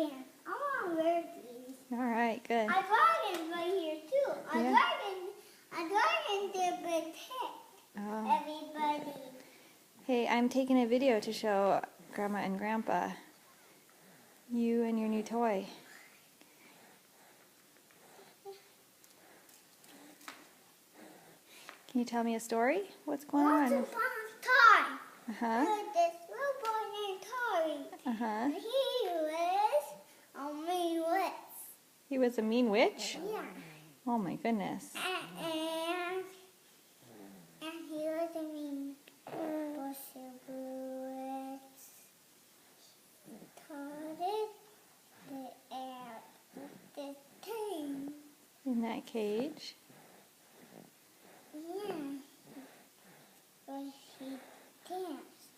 pants. I want to wear these. All right, good. A dragon's right here too. A dragon to protect everybody. Hey, I'm taking a video to show Grandma and Grandpa you and your new toy. Can you tell me a story? What's going on? Once upon a time, Uh-huh. there was this little boy named Tori. Uh-huh. And he was a mean witch. He was a mean witch? Yeah. Oh my goodness. And he was a mean witch. Started the air the thing. In that cage. Yeah. But he danced.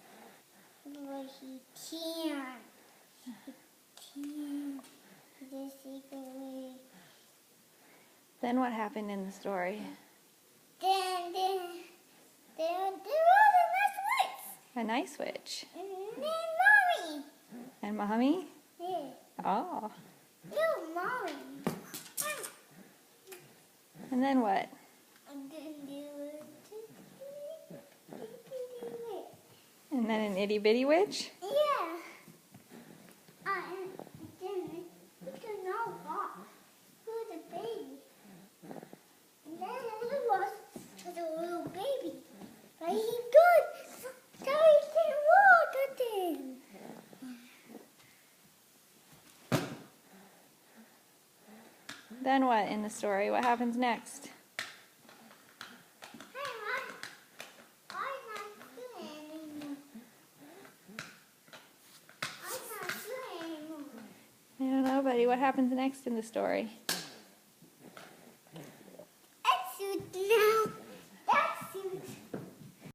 But he can't. He can't. The secret way. Then what happened in the story? Then there was A nice witch. a nice witch. Mommy. And Mommy? Yeah. Oh. Little mommy. And then what? And then there was And then an itty bitty witch? yeah. And then we can know what. Who's the baby? And then it was a little baby. But he good. So he can walk at him. Then what in the story? What happens next? Hey, Mom. I'm not doing anymore. I'm not doing anymore. I don't know, buddy. What happens next in the story?